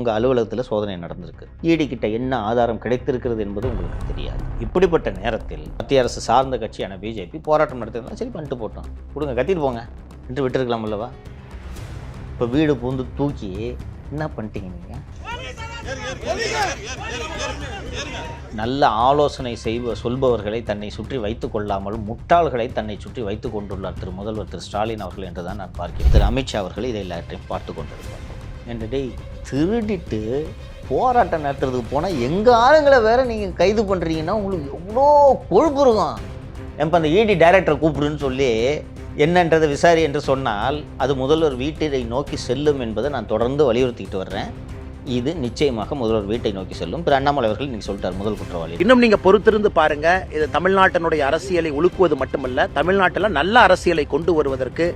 உங்கள் அலுவலகத்தில் சோதனை நடந்திருக்கு. இடி கிட்ட என்ன ஆதாரம் கிடைத்திருக்கிறது என்பது உங்களுக்கு தெரியாது. இப்படிப்பட்ட நேரத்தில் மத்திய அரசு சார்ந்த கட்சியான பிஜேபி போராட்டம் நடத்திருந்தா சரி பண்ணிட்டு போட்டோம், கொடுங்க கத்திட்டு போங்க என்று விட்டுருக்கலாம் அல்லவா? இப்போ வீடு பூந்து தூக்கி என்ன பண்ணிட்டீங்க நீங்கள்? நல்ல ஆலோசனை சொல்பவர்களை தன்னை சுற்றி வைத்துக் கொள்ளாமல் முட்டாள்களை தன்னை சுற்றி வைத்துக் கொண்டுள்ளார் முதல்வர் திரு ஸ்டாலின் அவர்கள் என்று தான் நான் பார்க்கிறேன். திரு அமித்ஷா அவர்கள் இதை எல்லாத்தையும் பார்த்து கொண்டிருப்பார். என்னடே திருடிட்டு போராட்டம் நடத்துறதுக்கு போனால் எங்கள் ஆளுங்களை வேற நீங்கள் கைது பண்ணுறீங்கன்னா உங்களுக்கு எவ்வளோ கொழுப்பு இருக்கும். எப்போ அந்த இடி டைரக்டரை கூப்பிடுன்னு சொல்லி என்னன்றதை விசாரி என்று சொன்னால் அது முதல்வர் வீட்டை நோக்கி செல்லும் என்பதை நான் தொடர்ந்து வலியுறுத்திக்கிட்டு வர்றேன். இது நிச்சயமாக முதல்வர் வீட்டை நோக்கி செல்லும். திரு அண்ணாமலை அவர்கள் இன்னைக்கு சொல்லிட்டார் முதல் குற்றவாளி. இன்னும் நீங்க பொறுத்திருந்து பாருங்க. இது தமிழ்நாட்டினுடைய அரசியலை உலுக்குவது மட்டுமல்ல, தமிழ்நாட்டில் நல்ல அரசியலை கொண்டு வருவதற்கு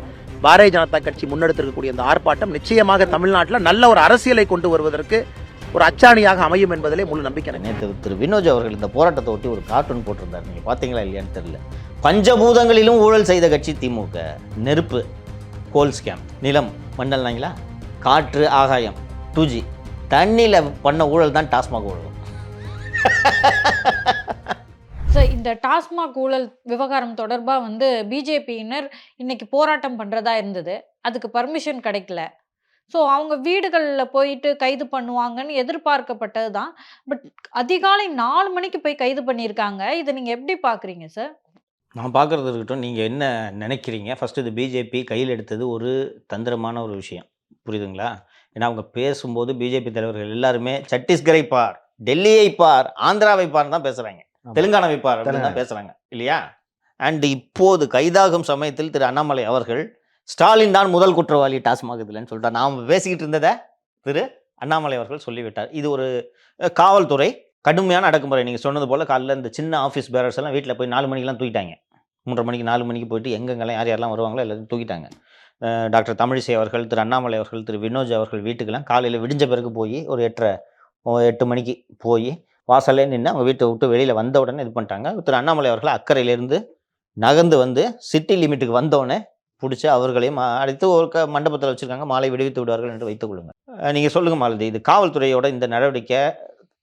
பாரதிய ஜனதா கட்சி முன்னெடுத்திருக்கக்கூடிய இந்த ஆர்ப்பாட்டம் நிச்சயமாக தமிழ்நாட்டில் நல்ல ஒரு அரசியலை கொண்டு வருவதற்கு ஒரு அச்சாணியாக அமையும் என்பதிலே முழு நம்பிக்கை. நேற்று திரு வினோஜ் அவர்கள் இந்த போராட்டத்தை ஒட்டி ஒரு கார்ட்டூன் போட்டிருந்தார். நீங்கள் பார்த்தீங்களா இல்லையான்னு தெரியல. பஞ்சபூதங்களிலும் ஊழல் செய்த கட்சி திமுக. நெருப்பு, கோல் ஸ்கேம், நிலம், மண்ணல்னாங்களா, காற்று, ஆகாயம், 2G, தண்ணியில் பண்ண ஊழல் தான் டாஸ்மாக் ஊழல். இந்த டாஸ்மாக் ஊழல் விவகாரம் தொடர்பாக பிஜேபியினர் இன்னைக்கு போராட்டம் பண்ணுறதா இருந்தது. அதுக்கு பர்மிஷன் கிடைக்கல. ஸோ அவங்க வீடுகளில் போயிட்டு கைது பண்ணுவாங்கன்னு எதிர்பார்க்கப்பட்டது தான். பட் அதிகாலை 4 மணிக்கு போய் கைது பண்ணியிருக்காங்க. இதை நீங்கள் எப்படி பார்க்குறீங்க சார்? நான் பார்க்குறது இருக்கட்டும், நீங்கள் என்ன நினைக்கிறீங்க? ஃபஸ்ட்டு இது பிஜேபி கையில் எடுத்தது ஒரு தந்திரமான ஒரு விஷயம், புரியுதுங்களா? ஏன்னா அவங்க பேசும்போது பிஜேபி தலைவர்கள் எல்லாருமே சத்தீஸ்கரை பார், டெல்லியை பார், ஆந்திராவை பார் தான் பேசுகிறாங்க, தெலுங்கானாவை பார் அப்படின்னு தான் பேசுகிறாங்க இல்லையா? அண்ட் இப்போது கைதாகும் சமயத்தில் திரு அண்ணாமலை அவர்கள் ஸ்டாலின் தான் முதல் குற்றவாளி டாஸ்மாக் இதுலன்னு சொல்லிட்டார். நாம் பேசிக்கிட்டு இருந்ததை திரு அண்ணாமலை அவர்கள் சொல்லிவிட்டார். இது ஒரு காவல்துறை கடுமையான அடக்குமுறை. நீங்கள் சொன்னது போல் காலையில் இந்த சின்ன ஆஃபீஸ் பேரர்ஸ் எல்லாம் வீட்டில் போய் 4 மணிக்கெலாம் தூக்கிட்டாங்க. 3:30 மணிக்கு 4 மணிக்கு போயிட்டு எங்கெங்கெல்லாம் யாரெல்லாம் வருவாங்களோ எல்லாத்தையும் தூக்கிட்டாங்க. டாக்டர் தமிழிசை அவர்கள், திரு அண்ணாமலை அவர்கள், திரு வினோஜ் அவர்கள் வீட்டுக்கெல்லாம் காலையில் விடிஞ்ச பிறகு போய் ஒரு 8 மணிக்கு போய் வாசல்லே நின்று அவங்க வீட்டை விட்டு வெளியில் வந்த உடனே இது பண்ணிட்டாங்க. திரு அண்ணாமலை அவர்கள் அக்கறையிலேருந்து நகர்ந்து வந்து சிட்டி லிமிட்டுக்கு வந்தோடனே பிடிச்சி அவர்களையும் அடித்து ஒரு மண்டபத்தில் வச்சுருக்காங்க. மாலை விடுவித்து விடுவார்கள் என்று வைத்துக் கொள்ளுங்கள். நீங்கள் சொல்லுங்கள் மாலதி, இது காவல்துறையோட இந்த நடவடிக்கை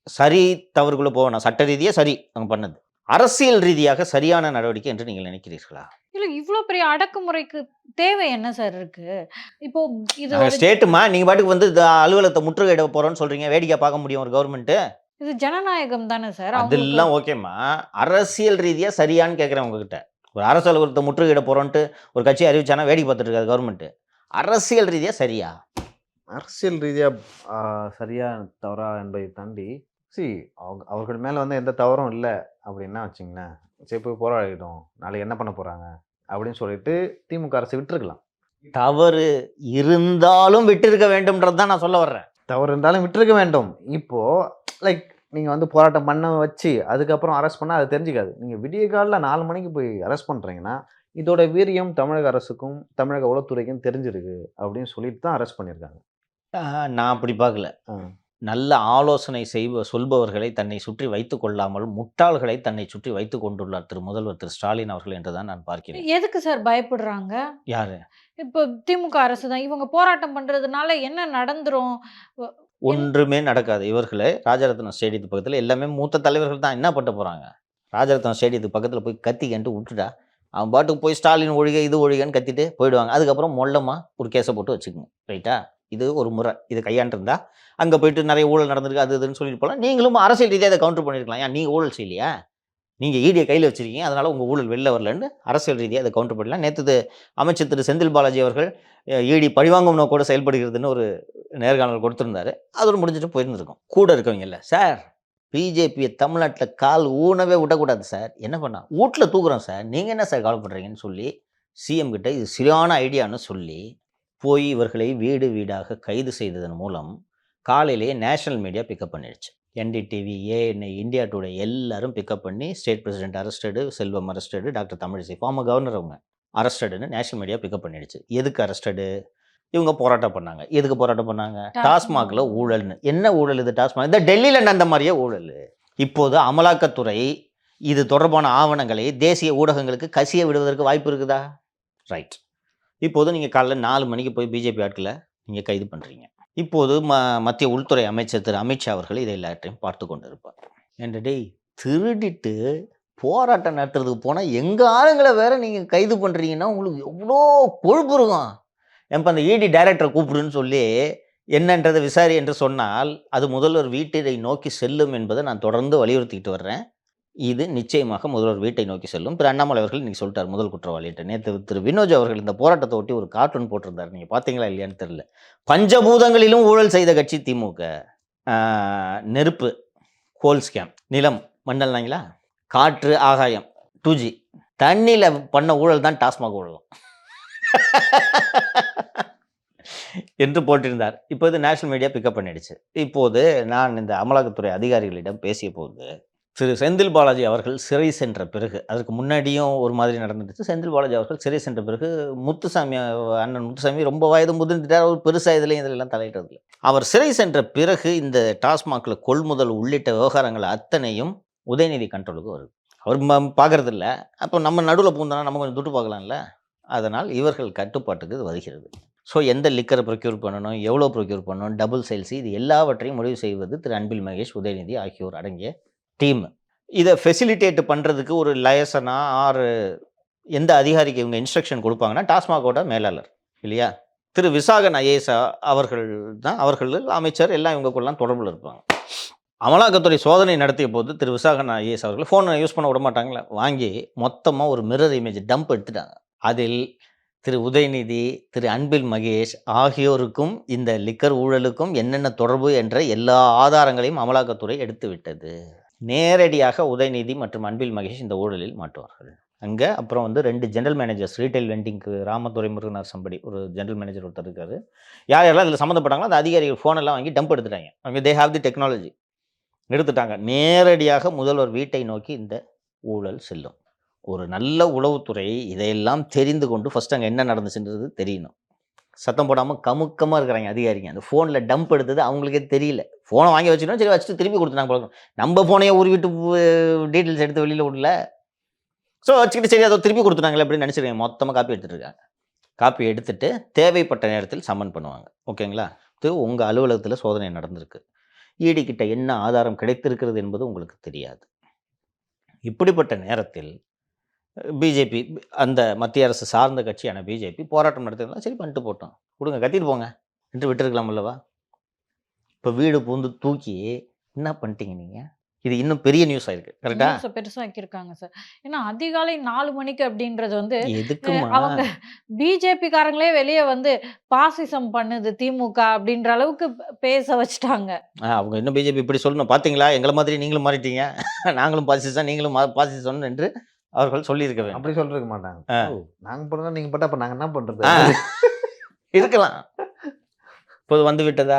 சரி தவறுக்குள்ளே போகணும், சட்ட ரீதியாக சரி அவங்க பண்ணது, அரசியல் ரீதியாக சரியான நடவடிக்கை என்று நீங்கள் நினைக்கிறீர்களா? இல்லை, இவ்வளோ பெரிய அடக்குமுறைக்கு தேவை என்ன சார் இருக்கு? இப்போ இது ஸ்டேட்டுமா, நீங்கள் பாட்டுக்கு வந்து அலுவலகத்தை முற்றுகையிட போகிறோன்னு சொல்கிறீங்க, வேடிக்கை பார்க்க முடியும் ஒரு கவர்மெண்ட்டு? இது ஜனநாயகம் தானே சார்? அதெல்லாம் ஓகேம்மா, அரசியல் ரீதியாக சரியான்னு கேட்குறேன் உங்ககிட்ட. ஒரு அரசு அலுவலகத்தை முற்றுகையிட போகிறோன்ட்டு ஒரு கட்சி அறிவிச்சானா வேடிக்கை பார்த்துட்டு இருக்காது கவர்மெண்ட்டு. அரசியல் ரீதியாக சரியா? அரசியல் ரீதியாக சரியா தவறா என்பதை தாண்டி அவர்கள் மேலே வந்து எந்த தவறும் இல்லை அப்படின்னா வச்சிங்களேன், சரி போய் போராடிட்டோம், நாளைக்கு என்ன பண்ண போகிறாங்க அப்படின்னு சொல்லிட்டு திமுக அரசு விட்டுருக்கலாம். தவறு இருந்தாலும் விட்டிருக்க வேண்டும்ன்றது தான் நான் சொல்ல வர்றேன். தவறு இருந்தாலும் விட்டுருக்க வேண்டும். இப்போது லைக் நீங்கள் வந்து போராட்டம் பண்ண வச்சு அதுக்கப்புறம் அரெஸ்ட் பண்ணால் அது தெரிஞ்சுக்காது. நீங்கள் விடிய காலில் 4 மணிக்கு போய் அரெஸ்ட் பண்ணுறீங்கன்னா இதோட வீரியம் தமிழக அரசுக்கும் தமிழக உளவுத்துறைக்கும் தெரிஞ்சிருக்கு அப்படின்னு சொல்லிட்டு தான் அரெஸ்ட் பண்ணியிருக்காங்க. நான் அப்படி பார்க்கல. நல்ல ஆலோசனை சொல்பவர்களை தன்னை சுற்றி வைத்துக் கொள்ளாமல் முட்டாள்களை தன்னை சுற்றி வைத்துக் கொண்டுள்ளார் முதல்வர் திரு ஸ்டாலின் அவர்கள் என்று தான் நான் பார்க்கிறேன். எதுக்கு சார் பயப்படுறாங்க? யாரு? இப்போ திமுக அரசு தான். இவங்க போராட்டம் பண்றதுனால என்ன நடந்துரும்? ஒன்றுமே நடக்காது. இவர்களே ராஜரத்னம் ஸ்டேடியத்து பக்கத்தில் எல்லாமே மூத்த தலைவர்கள் தான். என்ன பண்ண போகிறாங்க? ராஜரத்னம் ஸ்டேடியத்துக்கு பக்கத்தில் போய் கத்திக்கிட்டு விட்டுட்டா அவன் பாட்டுக்கு போய் ஸ்டாலின் ஒழிக இது ஒழிகன்னு கத்திட்டு போயிடுவாங்க. அதுக்கப்புறம் மொல்லமாக ஒரு கேஸை போட்டு வச்சுக்கோங்க. ரைட்டா? இது ஒரு முறை. இது கையாண்டிருந்தா அங்கே போயிட்டு நிறைய ஊழல் நடந்திருக்கு அது இதுன்னு சொல்லிட்டு போகலாம். நீங்களும் அரசியல் ரீதியாக அதை கவுண்டர் பண்ணியிருக்கலாம். ஏன் நீங்கள் ஊழல் செய்யலையா? நீங்கள் ஈடியை கையில் வச்சுருக்கீங்க, அதனால் உங்கள் ஊழல் வெளில வரலன்னு அரசியல் ரீதியாக அதை கவுண்டர் பண்ணலாம். நேற்று அமைச்சர் திரு செந்தில் பாலாஜி அவர்கள் ஈடி பழிவாங்கும் நோக்கோடு செயல்படுகிறதுன்னு ஒரு நேர்காணல் கொடுத்துருந்தாரு. அதோடு முடிஞ்சுட்டு போயிருந்துருக்கோம். கூட இருக்கவங்க இல்லை சார், பிஜேபியை தமிழ்நாட்டில் கால் ஊனவே விடக்கூடாது சார். என்ன பண்ணா வீட்டில் தூக்குறோம் சார், நீங்கள் என்ன சார் கவலைப்படுறீங்கன்னு சொல்லி சிஎம் கிட்ட இது சரியான ஐடியான்னு சொல்லி போய் இவர்களை வீடு வீடாக கைது செய்ததன் மூலம் காலையிலேயே நேஷனல் மீடியா பிக்கப் பண்ணிடுச்சு. NDTV, ANI, இந்தியா டுடே எல்லாரும் பிக்கப் பண்ணி ஸ்டேட் பிரசிடென்ட் அரெஸ்டடு, செல்வம் அரெஸ்டடு, டாக்டர் தமிழிசை ஃபார்மர் கவர்னர் அவங்க அரெஸ்டடுன்னு நேஷனல் மீடியா பிக்கப் பண்ணிடுச்சு. எதுக்கு அரெஸ்டடு? இவங்க போராட்டம் பண்ணாங்க. எதுக்கு போராட்டம் பண்ணாங்க? டாஸ்மாகில் ஊழல்னு. என்ன ஊழல் இது? டாஸ்மாக் இந்த டெல்லியில் நடந்த மாதிரியே ஊழல். இப்போது அமலாக்கத்துறை இது தொடர்பான ஆவணங்களை தேசிய ஊடகங்களுக்கு கசிய விடுவதற்கு வாய்ப்பு இருக்குதா? ரைட். இப்போது நீங்கள் காலைல 4 மணிக்கு போய் பிஜேபி ஆட்களை நீங்கள் கைது பண்ணுறீங்க. இப்போது மத்திய உள்துறை அமைச்சர் திரு அமித்ஷா அவர்கள் இதை எல்லாத்தையும் பார்த்து கொண்டு இருப்பார். ஏன்டா டேய், திருடிட்டு போராட்டம் நடத்துறதுக்கு போனால் எங்கள் ஆளுங்களை வேற நீங்கள் கைது பண்ணுறீங்கன்னா உங்களுக்கு எவ்வளோ கொழுப்பு இருக்கும். ஏன்பா அந்த இடி டைரக்டரை கூப்பிடுன்னு சொல்லி என்னன்றதை விசாரி என்று சொன்னால் அது முதல்வர் வீட்டை நோக்கி செல்லும் என்பதை நான் தொடர்ந்து வலியுறுத்திக்கிட்டு வர்றேன். இது நிச்சயமாக முதல்வர் வீட்டை நோக்கி செல்லும். திரு அண்ணாமலை அவர்கள் இன்னைக்கு சொல்லிட்டார் முதல் குற்றவாளிகிட்ட. நேற்று திரு வினோஜ் அவர்கள் இந்த போராட்டத்தை ஒட்டி ஒரு கார்ட்டூன் போட்டிருந்தார். நீங்கள் பார்த்தீங்களா இல்லையான்னு தெரியல. பஞ்சபூதங்களிலும் ஊழல் செய்த கட்சி திமுக. நெருப்பு, கோல் ஸ்கேம், நிலம் மண்ணல்னாங்களா, காற்று ஆகாயம் 2G, தண்ணியில் பண்ண ஊழல் தான் டாஸ்மாக் ஊழலும் என்று போட்டிருந்தார். இப்போ இது நேஷனல் மீடியா பிக்கப் பண்ணிடுச்சு. இப்போது நான் இந்த அமலாக்கத்துறை அதிகாரிகளிடம் பேசிய போது திரு செந்தில் பாலாஜி அவர்கள் சிறை சென்ற பிறகு, அதற்கு முன்னாடியும் ஒரு மாதிரி நடந்துடுச்சு. செந்தில் பாலாஜி அவர்கள் சிறை சென்ற பிறகு முத்துசாமி, அண்ணன் முத்துசாமி ரொம்ப வயது முதிர்ந்துட்டார். அவர் பெருசாக இதெல்லாம் தலையிட்டதில்லை. அவர் சிறை சென்ற பிறகு இந்த டாஸ்மாகில் கொள்முதல் உள்ளிட்ட விவகாரங்கள் அத்தனையும் உதயநிதி கண்ட்ரோலுக்கு வருது. அவர் பார்க்கறதில்ல. அப்போ நம்ம நடுவில் பூந்தோன்னா நம்ம கொஞ்சம் துட்டு பார்க்கலாம்ல. அதனால் இவர்கள் கட்டுப்பாட்டுக்கு இது வருகிறது. ஸோ எந்த லிக்கரை ப்ரொக்யூர் பண்ணணும், எவ்வளோ ப்ரொக்யூர் பண்ணணும், டபுள் சேல்ஸ், இது எல்லாவற்றையும் முடிவு செய்வது திரு அன்பில் மகேஷ், உதயநிதி ஆகியோர் அடங்கிய டீம். இதை ஃபெசிலிட்டேட் பண்ணுறதுக்கு ஒரு லயசனா ஆறு எந்த அதிகாரிக்கு இவங்க இன்ஸ்ட்ரக்ஷன் கொடுப்பாங்கன்னா டாஸ்மாகோட மேலாளர் இல்லையா, திரு விசாகன் ஐஏஎஸ் அவர்கள் தான், அவர்கள் அமைச்சர் எல்லாம் இவங்கக்குள்ளலாம் தொடர்பில் இருப்பாங்க. அமலாக்கத்துறை சோதனை நடத்திய போது திரு விசாகன் ஐஏஎஸ் அவர்கள் ஃபோனை யூஸ் பண்ண விட மாட்டாங்களே, வாங்கி மொத்தமாக ஒரு மிரர் இமேஜ் டம்ப் எடுத்துட்டாங்க. அதில் திரு உதயநிதி, திரு அன்பில் மகேஷ் ஆகியோருக்கும் இந்த லிக்கர் ஊழலுக்கும் என்னென்ன தொடர்பு என்ற எல்லா ஆதாரங்களையும் அமலாக்கத்துறை எடுத்து விட்டது. நேரடியாக உதயநிதி மற்றும் அன்பில் மகேஷ் இந்த ஊழலில் மாட்டுவார்கள். அங்கே அப்புறம் 2 ஜென்ரல் மேனேஜர்ஸ் ரீட்டைல் வெண்டிங்க்கு, ராமதுரை முருகனார் சம்படி ஒரு ஜென்ரல் மேனேஜர் ஒருத்தர் இருக்காரு. யார் யாரெல்லாம் இதில் சம்மந்தப்பட்டாங்களோ அந்த அதிகாரிகள் ஃபோனெல்லாம் வாங்கி டம்ப் எடுத்துட்டாங்க. அவங்க தே ஹாவ் தி டெக்னாலஜி எடுத்துட்டாங்க. நேரடியாக முதல்வர் வீட்டை நோக்கி இந்த ஊழல் செல்லும். ஒரு நல்ல உளவுத்துறை இதையெல்லாம் தெரிந்து கொண்டு ஃபஸ்ட்டு அங்கே என்ன நடந்துச்சுன்றது தெரியணும். சத்தம் போடாமல் கமுக்கமாக இருக்கிறாங்க அதிகாரிங்க. அந்த ஃபோனில் டம்ப் எடுத்தது அவங்களுக்கே தெரியல. ஃபோனை வாங்கி வச்சுட்டோம், சரி வச்சுட்டு திருப்பி கொடுத்துட்டாங்க பழக்கம். நம்ம ஃபோனையே உருவிட்டு டீட்டெயில்ஸ் எடுத்து வெளியில் விடல. ஸோ வச்சுக்கிட்டு சரி அதை திருப்பி கொடுத்துட்டாங்களே அப்படின்னு நினச்சிருக்கேன். மொத்தமாக காப்பி எடுத்துகிட்டு இருக்காங்க. காப்பி எடுத்துகிட்டு தேவைப்பட்ட நேரத்தில் சம்மன் பண்ணுவாங்க. ஓகேங்களா? இது உங்கள் அலுவலகத்தில் சோதனை நடந்திருக்கு. ஈடி கிட்ட என்ன ஆதாரம் கிடைத்திருக்கிறது என்பது உங்களுக்கு தெரியாது. இப்படிப்பட்ட நேரத்தில் பிஜேபி, அந்த மத்திய அரசு சார்ந்த கட்சியான பிஜேபி போராட்டம் நடத்திருந்தா சரி பண்ணிட்டு போட்டோம், கொடுங்க கத்திட்டு போங்க என்று விட்டுருக்கலாம் அல்லவா? இப்போ வீடு பூந்து தூக்கி என்ன பண்ணிட்டீங்க நீங்கள்? இது இன்னும் பெரிய நியூஸ் ஆயிருக்கு. கரெக்டா? பெருசாக்கியிருக்காங்க சார். ஏன்னா அதிகாலை 4 மணிக்கு அப்படின்றது எதுக்குமா அவங்க பிஜேபி காரங்களே வெளியே பாசிசம் பண்ணுது திமுக அப்படின்ற அளவுக்கு பேச வச்சுட்டாங்க. அவங்க இன்னும் பிஜேபி இப்படி சொல்லணும், பார்த்தீங்களா எங்களை மாதிரி நீங்களும் மாறிட்டீங்க, நாங்களும் பாசிசம் நீங்களும் பாசிசம் என்று அவர்கள் சொல்லியிருக்க வேண்டும். அப்படி சொல்லிருக்க மாட்டாங்க. நாங்கள் பண்ணுறோம் நீங்கள் பட்டா அப்போ நாங்கள் என்ன பண்ணுறது இருக்கலாம். இப்போது வந்து விட்டதா?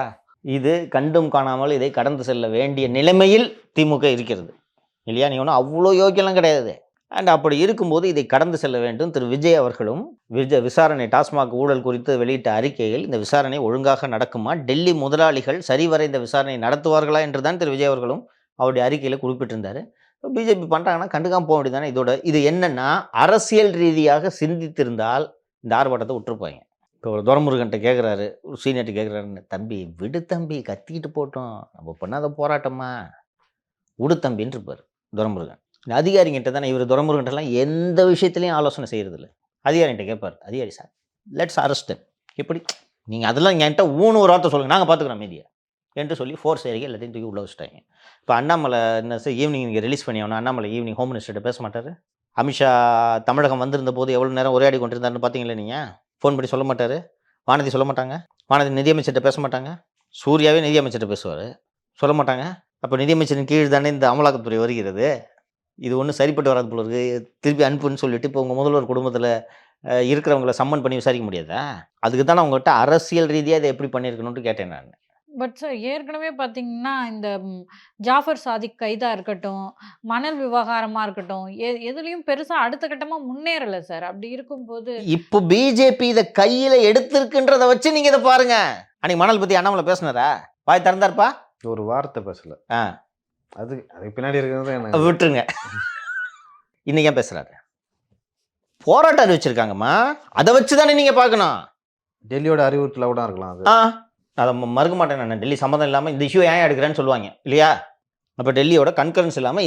இது கண்டும் காணாமல் இதை கடந்து செல்ல வேண்டிய நிலைமையில் திமுக இருக்கிறது இல்லையா? நீங்கள் ஒன்றும் அவ்வளோ யோக்கியெல்லாம் கிடையாது. அண்ட் அப்படி இருக்கும்போது இதை கடந்து செல்ல வேண்டும். திரு விஜய் அவர்களும் விசாரணை டாஸ்மாக் ஊழல் குறித்து வெளியிட்ட அறிக்கையில் இந்த விசாரணை ஒழுங்காக நடக்குமா, டெல்லி முதலாளிகள் சரிவர இந்த விசாரணை நடத்துவார்களா என்று தான் திரு விஜய் அவர்களும் அவருடைய அறிக்கையில் குறிப்பிட்டிருந்தார். பிஜேபி பண்ணுறாங்கன்னா கண்டுக்காமல் போக வேண்டியதானே. இது என்னென்னா அரசியல் ரீதியாக சிந்தித்திருந்தால் இந்த ஆர்ப்பாட்டத்தை விட்டுருப்பாங்க. இப்போ ஒரு துரைமுருகன்ட்ட கேட்குறாரு, ஒரு சீனியர்ட்டு கேட்குறாருன்னு, தம்பி விடு தம்பி கத்திக்கிட்டு போட்டோம், நம்ம பண்ணாத போராட்டமா, விடு தம்பின்னு இருப்பார் துரைமுருகன். இந்த அதிகாரிகிட்ட தானே இவர் துரைமுருகன்ட்டெல்லாம் எந்த விஷயத்துலையும் ஆலோசனை செய்கிறதில்ல. அதிகாரிகிட்ட கேட்பார், அதிகாரி சார் லெட்ஸ் அரெஸ்ட், எப்படி நீங்கள் அதெல்லாம் என்கிட்ட ஒரு வார்த்தை சொல்லுங்கள், நாங்கள் பார்த்துக்குறோம் மீதியை என்று சொல்லி ஃபோர்ஸ் ஏரியா எல்லாத்தையும் தூக்கி உள்ள வச்சுட்டாங்க. இப்போ அண்ணாமலை என்ன சார் ஈவினிங் நீங்கள் ரிலீஸ் பண்ணி ஆகணும். அண்ணாமலை ஈவினிங் ஹோம் மினிஸ்டர்கிட்ட பேச மாட்டார். அமித்ஷா தமிழகம் வந்திருந்த போது எவ்வளோ நேரம் உரையாடி கொண்டிருந்தாருன்னு பார்த்தீங்களா நீங்கள்? ஃபோன் பண்ணி சொல்ல மாட்டார். வானதி சொல்ல மாட்டாங்க. வானதி நிதியமைச்சர்கிட்ட பேச மாட்டாங்க. சூர்யாவே நிதியமைச்சர்கிட்ட பேசுவார், சொல்ல மாட்டாங்க. அப்போ நிதியமைச்சரின் கீழ் தானே இந்த அமலாக்கத்துறை வருகிறது. இது ஒன்றும் சரிப்பட்டு வராது போல இருக்குது. திருப்பி அனுப்புன்னு சொல்லிட்டு இப்போ உங்கள் முதல்வர் குடும்பத்தில் இருக்கிறவங்கள சம்மன் பண்ணி விசாரிக்க முடியாதா? அதுக்கு தானே அவங்ககிட்ட அரசியல் ரீதியாக இதை எப்படி பண்ணியிருக்கணும்னு கேட்டேன் நான். பட் சார் ஏற்கனவே பார்த்தீங்கன்னா இந்த ஜாஃபர் சாதிக் கைதா இருக்கட்டும், மணல் விவகாரமாக இருக்கட்டும், எதுலேயும் பெருசாக அடுத்த கட்டமாக முன்னேறலை சார். அப்படி இருக்கும்போது இப்போ பிஜேபி இதை கையில் எடுத்திருக்குன்றதை வச்சு நீங்கள் இதை பாருங்க. அன்னைக்கு மணல் பற்றி அண்ணாமலை பேசினாரா? வாய் திறந்தாருப்பா? ஒரு வார்த்தை பேசல. அதுக்கு பின்னாடி இருக்கிறது என்ன விட்டுருங்க. இன்னைக்கு ஏன் பேசுறாரு? போராட்டம் அறிவிச்சிருக்காங்கம்மா, அதை வச்சு தானே நீங்கள் பார்க்கணும். டெல்லியோட அறிவுறுத்தல கூட இருக்கலாம். அது அதை மறுக்க மாட்டேன் நான். டெல்லி சம்மந்தம் இல்லாமல் இந்த இஷ்யூ ஏன் எடுக்கிறேன்னு சொல்லுவாங்க இல்லையா? அப்போ டெல்லியோட கன்கரன்ஸ் இல்லாமல்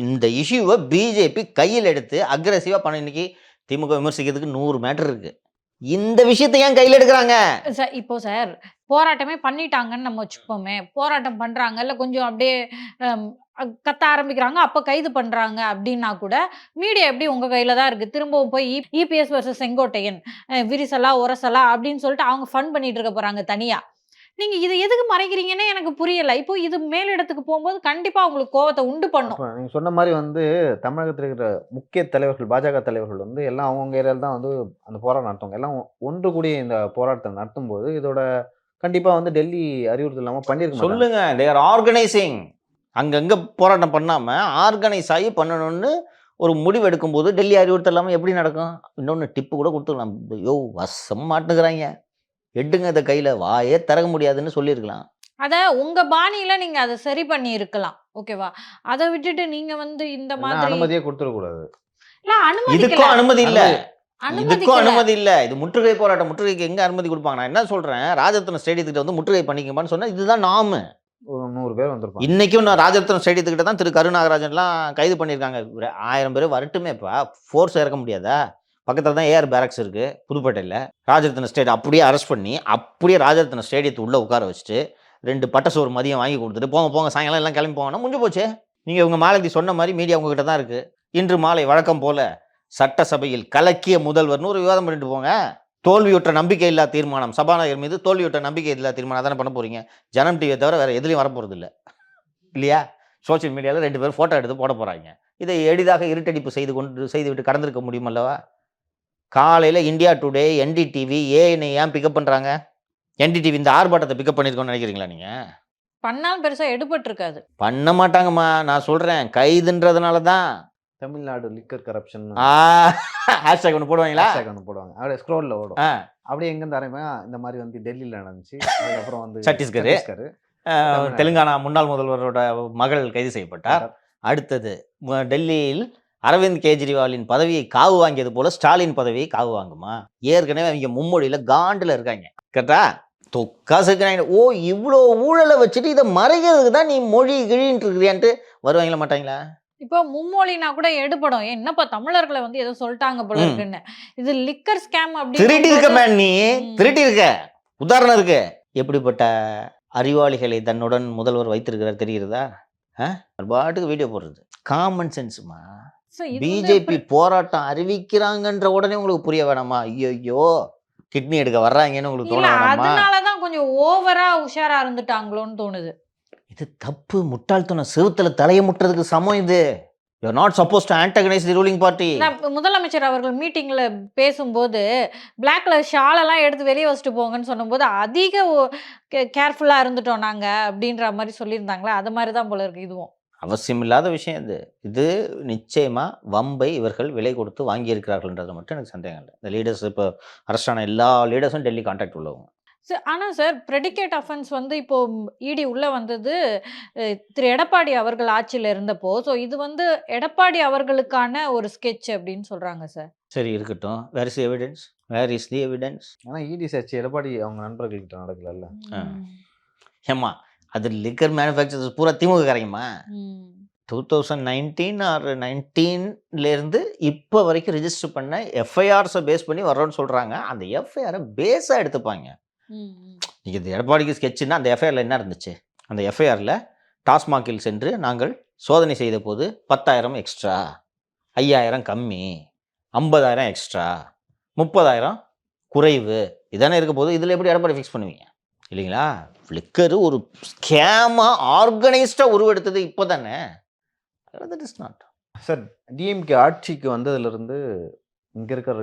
இந்த இஷ்யூவை பிஜேபி கையில் எடுத்து அக்ரெசிவாக பண்ண. இன்னைக்கு திமுக விமர்சிக்கிறதுக்கு 100 மேட்டர் இருக்குது. இந்த விஷயத்தை ஏன் கையில் எடுக்கிறாங்க? சார் இப்போ சார் போராட்டமே பண்ணிட்டாங்கன்னு நம்ம வச்சுப்போமே, போராட்டம் பண்றாங்க இல்லை கொஞ்சம் அப்படியே கத்த ஆரம்பிக்கிறாங்க, அப்போ கைது பண்றாங்க அப்படின்னா கூட மீடியா எப்படி உங்க கையில தான் இருக்கு. திரும்பவும் போய் இபிஎஸ் வர்சஸ் செங்கோட்டையன், விரிசலா உரசலா அப்படின்னு சொல்லிட்டு அவங்க ஃபன் பண்ணிட்டு இருக்க போறாங்க தனியா. நீங்க இது எதுக்கு மறைக்கிறீங்கன்னு எனக்கு புரியல. இப்போ இது மேலிடத்துக்கு போகும்போது கண்டிப்பா உங்களுக்கு கோவத்தை உண்டு பண்ணும். அப்ப நீங்க சொன்ன மாதிரி வந்து தமிழகத்தில் இருக்கிற முக்கிய தலைவர்கள், பாஜக தலைவர்கள் வந்து எல்லாம் அவங்கவுங்க ஏரியாவில் தான் வந்து அந்த போராட்டம் நடத்துவாங்க. எல்லாம் ஒன்று கூடி இந்த போராட்டத்தை நடத்தும்போது இதோட கண்டிப்பா வந்து டெல்லி அறிவுறுத்தல் இல்லாமல் பண்ணியிருக்க மாட்டாங்க. சொல்லுங்க, தே ஆர் ஆர்கனைசிங். அங்கங்கே போராட்டம் பண்ணாமல் ஆர்கனைஸ் ஆகி பண்ணணும்னு ஒரு முடிவு எடுக்கும்போது டெல்லி அறிவுறுத்தல் இல்லாமல் எப்படி நடக்கும்? இன்னொன்று டிப்பு கூட கொடுத்துக்கலாம். யோ வசம் மாட்டுக்கிறாங்க, எடுங்க அதை கையில், வாயே திறக்க முடியாதுன்னு சொல்லியிருக்கலாம். அத உங்க பாணியில நீங்க அதை சரி பண்ணி இருக்கலாம், ஓகேவா? அதை விட்டுட்டு நீங்க வந்து இந்த எல்லாம் மாதிரி அனுமதியே கொடுத்துடக்கூடாது. இல்ல, அனுமதிக்கல. இதுக்கும் அனுமதி இல்லை, இதுக்கும் அனுமதிக்கல. அனுமதி இல்லை. இது முற்றுகை போராட்டம். முற்றுகைக்கு எங்கே அனுமதி கொடுப்பாங்க? நான் என்ன சொல்கிறேன், ராஜரத்னம் ஸ்டேடியத்துக்கிட்ட வந்து முற்றுகை பண்ணிக்கப்பான்னு சொன்னால் இதுதான் நாமு. ஒரு 100 பேர் வந்திருப்பாங்க. இன்றைக்கும் நான் ராஜரத்னம் ஸ்டேடியத்துக்கிட்ட தான் திரு கருநாகராஜன்லாம் கைது பண்ணியிருக்காங்க. 1000 பேர் வரட்டுமேப்பா, ஃபோர்ஸ் இறக்க முடியாதா? பக்கத்தில் தான் ஏஆர் பேரக்ஸ் இருக்குது புதுப்பேட்டையில். ராஜரத்ன ஸ்டேட் அப்படியே அரெஸ்ட் பண்ணி அப்படியே ராஜரத்ன ஸ்டேடியத்து உள்ளே உட்கார வச்சுட்டு 2 பட்டசோறு மதியம் வாங்கி கொடுத்துட்டு போங்க சாயங்காலம் எல்லாம் கிளம்பி போங்கன்னா முடிஞ்சு போச்சு. நீங்கள் உங்கள் மாலதி சொன்ன மாதிரி மீடியா உங்ககிட்ட தான் இருக்குது. இன்று மாலை வழக்கம் போல் சட்டசபையில் கலக்கிய முதல்வர்னு ஒரு விவாதம் பண்ணிட்டு போங்க. தோல்வியுற்ற நம்பிக்கை இல்லா தீர்மானம், சபாநாயகர் மீது தோல்வியுற்ற நம்பிக்கை இல்லா தீர்மானம் அதானே பண்ண போகிறீங்க. ஜனம் டிவியை தவிர வேறு எதுலையும் வரப்போகிறது இல்லை இல்லையா? சோஷியல் மீடியாவில் 2 பேர் ஃபோட்டோ எடுத்து போட போகிறாங்க. இதை எளிதாக இருட்டடிப்பு செய்துவிட்டு கடந்திருக்க முடியும் அல்லவா? காலையில் இந்தியா டுடே, என்டிடிவி, ஏஎன்ஐ ஏன் பிக்கப் பண்ணுறாங்க? என்டிடிவி இந்த ஆர்ப்பாட்டத்தை பிக்கப் பண்ணியிருக்கோன்னு நினைக்கிறீங்களா நீங்கள்? பண்ணாலும் பெருசா எடுபட்டிருக்காது. பண்ண மாட்டாங்கம்மா, நான் சொல்கிறேன். கைதுன்றதுனால தான். தமிழ்நாடு லிக்கர் கரப்ஷன் ஹேஷ்டாக் ஒன்று போடுவாங்களா? ஒன்று போடுவாங்க, அப்படியே ஸ்க்ரோலில் ஓடும். ஆ, அப்படியே எங்கேருந்து ஆரம்பிங்க, இந்த மாதிரி வந்து டெல்லியில் நடந்துச்சு, அதுக்கப்புறம் வந்து சத்தீஸ்கர், தமிழ்நாடு. தெலுங்கானா முன்னாள் முதல்வரோட மகள் கைது செய்யப்பட்டார். அடுத்தது டெல்லியில் அரவிந்த் கெஜ்ரிவாலின் பதவியை காவு வாங்கியது போல ஸ்டாலின் பதவியை காவு வாங்குமா? ஏற்கனவே அவங்க மும்மொழியில் காண்டில் இருக்காங்க. கேட்டா தொக்காசுக்கு ஓ இவ்வளோ ஊழலை வச்சுட்டு இதை மறைக்கிறதுக்கு தான் நீ மொழி கிழின்ட்டு இருக்கிறியான்ட்டு வருவாங்களா மாட்டாங்களா? இப்போ மும்மொழினா கூட எடுபடும். என்னப்பா தமிழர்களை வந்து ஏதோ சொல்லிட்டாங்க போல இருக்குன்னு. இது லிக்கர் ஸ்கேம் திருட்டி இருக்க அப்படி மேன், நீ திருட்டி இருக்க. உதாரணம் இருக்கு. எப்படிப்பட்ட அறிவாளிகளை தன்னுடன் முதல்வர் வைத்திருக்கிறார் தெரிகிறதா? பாட்டுக்கு வீடியோ போடுறது காமன் சென்ஸுமா. பிஜேபி போராட்டம் அறிவிக்கிறாங்கன்ற உடனே உங்களுக்கு புரிய வேணாமா? ஐயோ கிட்னி எடுக்க வர்றாங்கன்னு உங்களுக்கு தோண வேணாமா? அதனாலதான் கொஞ்சம் ஓவரா உஷாரா இருந்துட்டாங்களோன்னு தோணுது. இது தப்பு, முட்டாள்தனம். செவுத்துல தலையை முட்டுறதுக்கு சமம் இது. You are not suppose to antagonise the ruling party. முதலமைச்சர் அவர்கள் மீட்டிங்ல பேசும்போது பிளாக் கலர் ஷாலெல்லாம் எடுத்து வெளியே வச்சுட்டு போங்கன்னு சொன்னபோது அதிக கேர்ஃபுல்லா இருந்துட்டோம் நாங்க அப்படின்ற மாதிரி சொல்லியிருந்தாங்களே, அது மாதிரி தான் போல இருக்கு இதுவும். அவசியமில்லாத விஷயம் இது. இது நிச்சயமா வம்பை இவர்கள் விலை கொடுத்து வாங்கியிருக்கிறார்கள்ன்றது மட்டும் எனக்கு சந்தேகம் இல்லை. இந்த லீடர்ஸ் இப்போ அரெஸ்டான எல்லா லீடர்ஸும் டெல்லி கான்டாக்ட் உள்ளவங்க. ஆனால் சார் ப்ரெடிகேட் அஃபென்ஸ் வந்து இப்போ இடி உள்ளே வந்தது திரு எடப்பாடி அவர்கள் ஆட்சியில் இருந்தப்போ. ஸோ இது வந்து எடப்பாடி அவர்களுக்கான ஒரு ஸ்கெட்ச் அப்படின்னு சொல்கிறாங்க சார். சரி இருக்கட்டும். Where is evidence? Where is the evidence? ஆனால் இடி சர்ச் எடப்பாடி அவங்க நண்பர்கள்கிட்ட நடக்கல. ஏம்மா அது லிக்கர் மேனுஃபேக்சரர்ஸ் பூரா திமுக காரங்கம்மா. 2019 ஆர் 19லேருந்து இப்போ வரைக்கும் ரிஜிஸ்டர் பண்ண எஃப்ஐஆர்ஸை பேஸ் பண்ணி வர்றோன்னு சொல்கிறாங்க. அந்த எஃப்ஐஆரை பேஸாக எடுத்துப்பாங்க. நீங்கள் இது எடப்பாடிக்கு ஸ்கெட்சுன்னா அந்த எஃப்ஐஆரில் என்ன இருந்துச்சு? அந்த எஃப்ஐஆரில் டாஸ்மாகில் சென்று நாங்கள் சோதனை செய்த போது 10,000 எக்ஸ்ட்ரா, 5,000 கம்மி, 50,000 எக்ஸ்ட்ரா, 30,000 குறைவு, இதானே இருக்க போது. இதில் எப்படி எடப்பாடி ஃபிக்ஸ் பண்ணுவீங்க? இல்லைங்களா? ஃப்ளிக்கரு ஒரு ஸ்கேமாக ஆர்கனைஸ்டாக உருவெடுத்தது இப்போ தானே. That is not. Sir, DMK ஆட்சிக்கு வந்ததுலேருந்து இங்கே இருக்கிற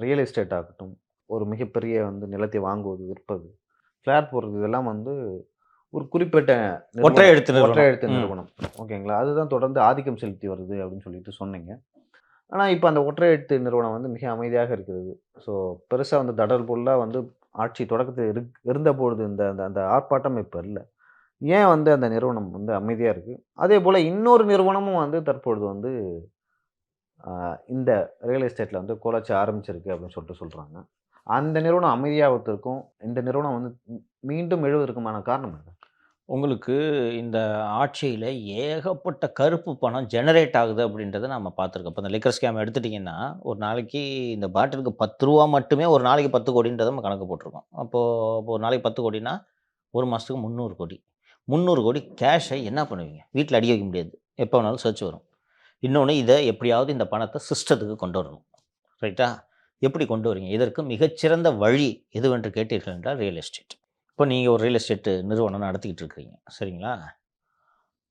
ரியல் எஸ்டேட் ஆகட்டும், ஒரு மிகப்பெரிய வந்து நிலத்தை வாங்குவது, விற்பது, ஃப்ளாட் போடுறது, இதெல்லாம் வந்து ஒரு குறிப்பிட்ட ஒற்றை எழுத்து நிறுவனம், ஓகேங்களா? அதுதான் தொடர்ந்து ஆதிக்கம் செலுத்தி வருது அப்படின்னு சொல்லிட்டு சொன்னீங்க. ஆனால் இப்போ அந்த ஒற்றை எழுத்து நிறுவனம் வந்து மிக அமைதியாக இருக்கிறது. ஸோ பெருசாக வந்து தடல் பொருளாக வந்து ஆட்சி தொடக்கத்தில் இருந்தபொழுது இந்த அந்த ஆர்ப்பாட்டம் இப்போ இல்லை. ஏன் வந்து அந்த நிறுவனம் வந்து அமைதியாக இருக்குது? அதே போல் இன்னொரு நிறுவனமும் வந்து தற்பொழுது வந்து இந்த ரியல் எஸ்டேட்டில் வந்து கோலாச்சி ஆரம்பிச்சிருக்கு அப்படின்னு சொல்லிட்டு சொல்கிறாங்க. அந்த நிறுவனம் அமைதியாகிறதுக்கும் இந்த நிறுவனம் வந்து மீண்டும் எழுவதற்குமான காரணம் என்ன? உங்களுக்கு இந்த ஆட்சியில ஏகப்பட்ட கருப்பு பணம் ஜெனரேட் ஆகுது அப்படின்றத நம்ம பார்த்துருக்கோம். இப்போ இந்த லிக்கர் ஸ்கேம் எடுத்துட்டீங்கன்னா, ஒரு நாளைக்கு இந்த பாட்டிலுக்கு ரூ. 10 மட்டுமே ஒரு நாளைக்கு 10 கோடின்றத நம்ம கணக்கு போட்டிருக்கோம். அப்போ ஒரு நாளைக்கு 10 கோடின்னா, ஒரு மாசத்துக்கு 300 கோடி. 300 கோடி கேஷை என்ன பண்ணுவீங்க? வீட்ல அடி வைக்க முடியாது. எப்போ வேணாலும் சர்ச் வரும். இன்னொன்னு இத எப்படியாவது இந்த பணத்த சிஸ்டத்துக்கு கொண்டு வரணும். ரைட்டா? எப்படி கொண்டு வரீங்க? இதற்கு மிகச்சிறந்த வழி எதுவென்று கேட்டீர்கள் என்றால் ரியல் எஸ்டேட். இப்போ நீங்க ஒரு ரியல் எஸ்டேட் நிறுவனம் நடத்திக்கிட்டு இருக்கிறீங்க. சரிங்களா?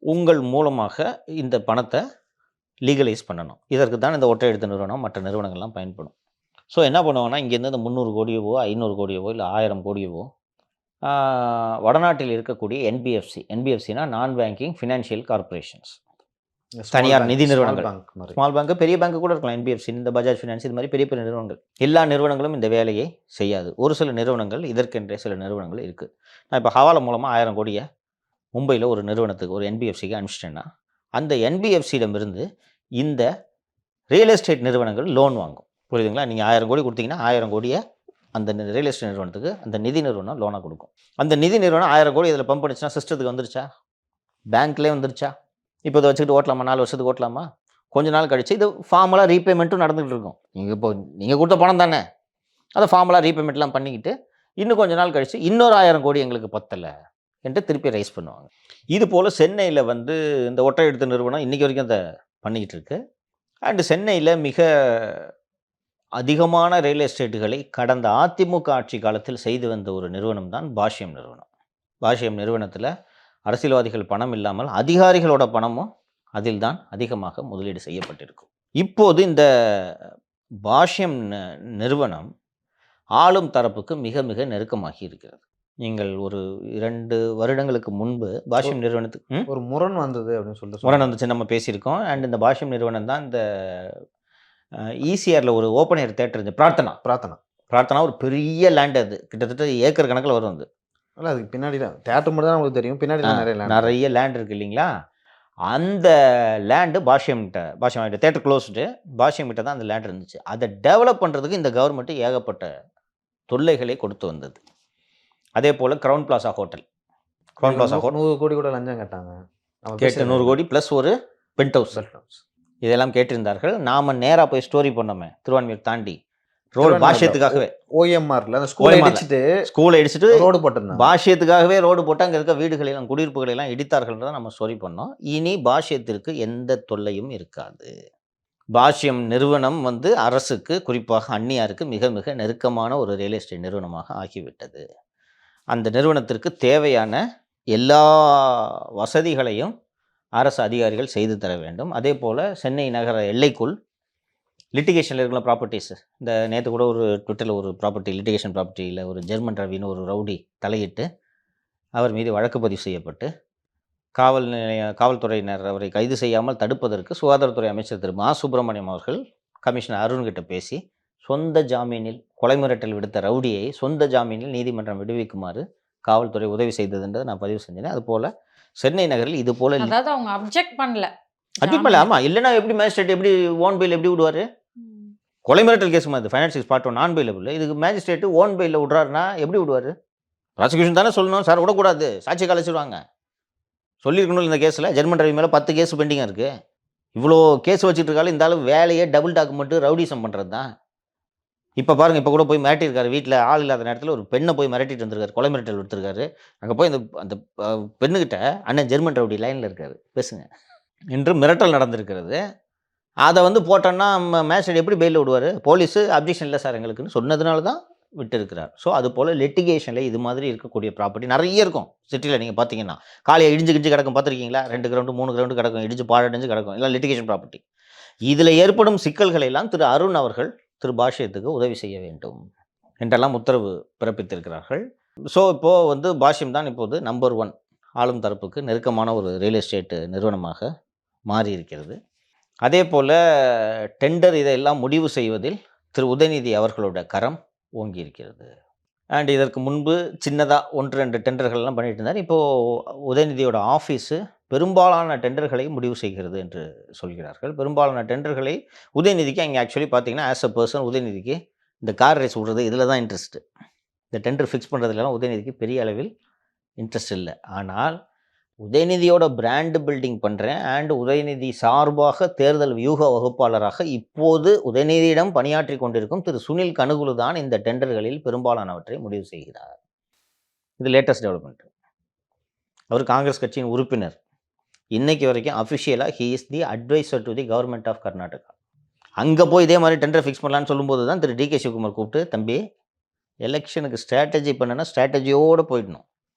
உங்கள் மூலமாக இந்த பணத்த லீகலைஸ் பண்ணணும். இதற்கு தான் இந்த ஒற்றை எழுத்து நிறுவனம், மற்ற நிறுவனங்கள்லாம் பயன்படும். ஸோ என்ன பண்ணுவாங்கன்னா, இங்கேருந்து இந்த 300 கோடியவோ, 500 கோடியவோ, இல்ல 1000 கோடியவோ ஆ வடநாட்டில் இருக்கக்கூடிய என்பிஎஃப்சி. என்பிஎஃப்சினா நான் பேங்கிங் ஃபினான்ஷியல் கார்ப்பரேஷன்ஸ். தனியார் நிதி நிறுவனங்கள். ஸ்மால் பேங்க், பெரிய பேங்க் கூட இருக்கலாம். என்பிஎஃப்சி, இந்த பஜாஜ் ஃபினான்ஸ், இது மாதிரி பெரிய பெரிய நிறுவனங்கள். எல்லா நிறுவனங்களும் இந்த வேலையை செய்யாது. ஒரு சில நிறுவனங்கள், இதற்கென்றே சில நிறுவனங்கள் இருக்கு. நான் இப்போ ஹவாலா மூலமா 1000 கோடிய மும்பையில் ஒரு நிறுவனத்துக்கு, ஒரு என்பிஎஃப்சிக்கு அனுப்பிச்சிட்டேன்னா, அந்த என்பிஎஃப்சியிடமிருந்து இந்த ரியல் எஸ்டேட் நிறுவனங்கள் லோன் வாங்கும். புரியுதுங்களா? நீங்கள் 1000 கோடி கொடுத்தீங்கன்னா 1000 கோடியை அந்த ரியல் எஸ்டேட் நிறுவனத்துக்கு அந்த நிதி நிறுவனம் லோனாக கொடுக்கும். அந்த நிதி நிறுவனம் 1000 கோடி இதில் பம்ப் பண்ணிச்சுன்னா சிஸ்டத்துக்கு வந்துருச்சா? பேங்க்லேயே வந்துருச்சா? இப்போ இதை வச்சுக்கிட்டு ஓட்டலாமா? 4 வருஷத்துக்கு ஓட்டலாமா? கொஞ்ச நாள் கழிச்சு இது ஃபார்மலாக ரீபேமெண்ட்டும் நடந்துகிட்டு இருக்கும். நீங்கள் கொடுத்த பணம் தானே, அதை ஃபார்மலாக ரீபேமெண்ட்லாம் பண்ணிக்கிட்டு இன்னும் கொஞ்ச நாள் கழிச்சு இன்னொரு 1000 கோடி எங்களுக்கு பத்தலை என்று திருப்பி ரைஸ் பண்ணுவாங்க. இது போல் சென்னையில் இந்த ஒற்றை எழுத்து நிறுவனம் இன்றைக்கி வரைக்கும் அதை பண்ணிக்கிட்டு இருக்கு. அண்டு சென்னையில் மிக அதிகமான ரியல் எஸ்டேட்டுகளை கடந்த அதிமுக ஆட்சி காலத்தில் செய்து வந்த ஒரு நிறுவனம் தான் பாஷ்யம் நிறுவனம். பாஷ்யம் நிறுவனத்தில் அரசியல்வாதிகள் பணம் இல்லாமல் அதிகாரிகளோட பணமும் அதில் தான் அதிகமாக முதலீடு செய்யப்பட்டிருக்கும். இப்போது இந்த பாஷ்யம் நிறுவனம் ஆளும் தரப்புக்கு மிக மிக நெருக்கமாகி இருக்கிறது. நீங்கள் ஒரு 2 வருடங்களுக்கு முன்பு பாஷ்யம் நிறுவனத்துக்கு ஒரு முரண் வந்தது அப்படின்னு சொல்லிட்டு முரண் வந்துச்சு, நம்ம பேசியிருக்கோம். அண்ட் இந்த பாஷ்யம் நிறுவனம் தான் இந்த ஈசிஆரில் ஒரு ஓப்பன் ஏர் தேட்டர் இருந்துச்சு, பிரார்த்தனா ஒரு பெரிய லேண்ட். அது கிட்டத்தட்ட ஏக்கர் கணக்கில் வரும். அது இல்லை, அதுக்கு பின்னாடி தேட்டர் மட்டும் தான் நமக்கு தெரியும், பின்னாடி நிறைய லேண்ட் இருக்குது இல்லைங்களா? அந்த லேண்டு பாஷ்யம் தேட்டர் க்ளோஸ்டு, பாஷ்யம் கிட்ட தான் அந்த லேண்ட் இருந்துச்சு. அதை டெவலப் பண்ணுறதுக்கு இந்த கவர்மெண்ட்டு ஏகப்பட்ட தொல்லைகளை கொடுத்து வந்தது. அதே போல் க்ரௌன் பிளாசா ஹோட்டல் 100 கோடி கூட லஞ்சம் கேட்டாங்க. கேட்டு 100 கோடி ப்ளஸ் ஒரு பென்ட் ஹவுஸ், இதெல்லாம் கேட்டிருந்தார்கள். நாம் நேராக போய் ஸ்டோரி பண்ணோமே, திருவான்மியூர் தாண்டி ரோடு பாஷ்யத்துக்காகவே ஓஎம்ஆர்ல அந்த ஸ்கூலை இடிச்சிட்டு ரோடு போட்டிருந்தாங்க. பாஷ்யத்துக்காகவே ரோடு போட்டு அங்கே இருக்க வீடுகளெல்லாம் குடியிருப்புகளெல்லாம் இடித்தார்கள்ன்றதை நம்ம ஸ்டோரி பண்ணோம். இனி பாஷ்யத்திற்கு எந்த தொல்லையும் இருக்காது. பாஷ்யம் நிறுவனம் அரசுக்கு, குறிப்பாக அந்நியாருக்கு மிக மிக நெருக்கமான ஒரு ரியல் எஸ்டேட் நிறுவனமாக ஆகிவிட்டது. அந்த நிறுவனத்திற்கு தேவையான எல்லா வசதிகளையும் அரசு அதிகாரிகள் செய்து தர வேண்டும். அதே போல் சென்னை நகர எல்லைக்குள் லிட்டிகேஷனில் இருக்கிற ப்ராப்பர்ட்டிஸ், இந்த நேற்று கூட ஒரு ட்விட்டரில் ஒரு லிட்டிகேஷன் ப்ராப்பர்ட்டியில் ஒரு ஜெர்மன் ரவின்னு ஒரு ரவுடி தலையிட்டு அவர் மீது வழக்கு பதிவு செய்யப்பட்டு காவல்துறையினர் அவரை கைது செய்யாமல் தடுப்பதற்கு சுகாதாரத்துறை அமைச்சர் திரு மா சுப்பிரமணியம் அவர்கள் கமிஷனர் அருண்கிட்ட பேசி சொந்த ஜாமீனில் கொலை மிரட்டல் விடுத்த ரவுடியை சொந்த ஜாமீனில் நீதிமன்றம் விடுவிக்குமாறு காவல்துறை உதவி செய்ததுன்றதை நான் பதிவு செஞ்சேன். அதுபோல் சென்னை நகரில் இது போல் அதாவது அவங்க அப்ஜெக்ட் பண்ணல. ஆமாம், இல்லைன்னா எப்படி மேஜிஸ்ட்ரேட் எப்படி ஓன் பெயில் எப்படி விடுவார்? கொலை மிரட்டல் கேஸ் மாதிரி ஃபைனான்ஸ் பார்ட் 1 நான் பெயிலபிள். இதுக்கு மேஜிஸ்ட்ரேட்டு ஓன் பெயிலில் விட்றாருன்னா எப்படி விடுவார்? ப்ராசிக்யூஷன் தானே சொல்லணும், சார் விடக்கூடாது, சாட்சி கலைச்சிடுவாங்க. சொல்லியிருக்கணும் இந்த கேஸில் ஜெர்மன் ரவி மேலே 10 கேஸ் பெண்டிங்காக இருக்குது. இவ்வளோ கேஸ் வச்சுட்டு இருக்காலும் இந்த அளவு வேலையே டபுள் டாக்குமெண்ட்டு ரவுடிசம் பண்ணுறது தான். இப்போ பாருங்கள், இப்போ கூட போய் மிரட்டியிருக்காரு. வீட்டில் ஆள் இல்லாத நேரத்தில் ஒரு பெண்ணை போய் மிரட்டிட்டு வந்திருக்காரு, கொலை மிரட்டல் விடுத்திருக்காரு. அங்கே போய் அந்த பெண்ணுக்கிட்ட அண்ணன் ஜெர்மன் ரவுடி லைனில் இருக்காரு, பேசுங்க என்று மிரட்டல் நடந்திருக்கிறது. அதை போட்டோன்னா மேஜிஸ்ட்ரேட் எப்படி பெயிலில் விடுவார்? போலீஸு அப்ஜெக்ஷன் இல்லை சார் எங்களுக்குன்னு சொன்னதுனால தான் விட்டுருக்கிறார். ஸோ அது போல் லிட்டிகேஷனில் இது மாதிரி இருக்கக்கூடிய ப்ராப்பர்ட்டி நிறைய இருக்கும். சிட்டியில் நீங்கள் பார்த்தீங்கன்னா காலையை இடிஞ்சு கிடக்கும், பார்த்துருக்கீங்களா? 2 கிரவுண்டு 3 கிரவுண்டு கிடக்கும், இடிஞ்சு பாழடைஞ்சு கிடக்கும், எல்லாம் லிட்டிகேஷன் ப்ராப்பர்ட்டி. இதில் ஏற்படும் சிக்கல்களை எல்லாம் திரு அருண் அவர்கள் திரு பாஷ்யத்துக்கு உதவி செய்ய வேண்டும் என்றெல்லாம் உத்தரவு பிறப்பித்திருக்கிறார்கள். ஸோ இப்போது பாஷ்யம் தான் இப்போது நம்பர் 1 ஆளும் தரப்புக்கு நெருக்கமான ஒரு ரியல் எஸ்டேட் நிறுவனமாக மாறி இருக்கிறது. அதே போல் டெண்டர் இதையெல்லாம் முடிவு செய்வதில் திரு உதயநிதி அவர்களோட கரம் ஓங்கி இருக்கிறது. அண்ட் இதற்கு முன்பு சின்னதாக 1-2 டெண்டர்கள்லாம் பண்ணிட்டு இருந்தார். இப்போது உதயநிதியோட ஆஃபீஸு பெரும்பாலான டெண்டர்களை முடிவு செய்கிறது என்று சொல்கிறார்கள். பெரும்பாலான டெண்டர்களை உதயநிதிக்கு அங்கே ஆக்சுவலி பார்த்தீங்கன்னா ஆஸ் அ பர்சன் உதயநிதிக்கு இந்த கார் ரேஸ் விடுறது இதில் தான் இன்ட்ரெஸ்ட்டு. இந்த டெண்டர் ஃபிக்ஸ் பண்ணுறதுலாம் உதயநிதிக்கு பெரிய அளவில் இன்ட்ரெஸ்ட் இல்லை. ஆனால் உதயநிதியோட பிராண்ட் பில்டிங் பண்ணுறேன் அண்ட் உதயநிதி சார்பாக தேர்தல் வியூக வகுப்பாளராக இப்போது உதயநிதியிடம் பணியாற்றி கொண்டிருக்கும் திரு சுனில் கனுகுலு தான் இந்த டெண்டர்களில் பெரும்பாலானவற்றை முடிவு செய்கிறார். இது லேட்டஸ்ட் டெவலப்மெண்ட். அவர் காங்கிரஸ் கட்சியின் உறுப்பினர். இன்னைக்கு வரைக்கும் அஃபிஷியலாக he is the advisor to the government of Karnataka. அங்கே போய் இதே மாதிரி டெண்டர் ஃபிக்ஸ் பண்ணலான்னு சொல்லும்போது தான் திரு டி.கே. சிவகுமார் கூப்பிட்டு, தம்பி எலெக்ஷனுக்கு ஸ்ட்ராட்டஜி பண்ணுன்னா ஸ்ட்ராட்டஜியோடு போயிடணும்,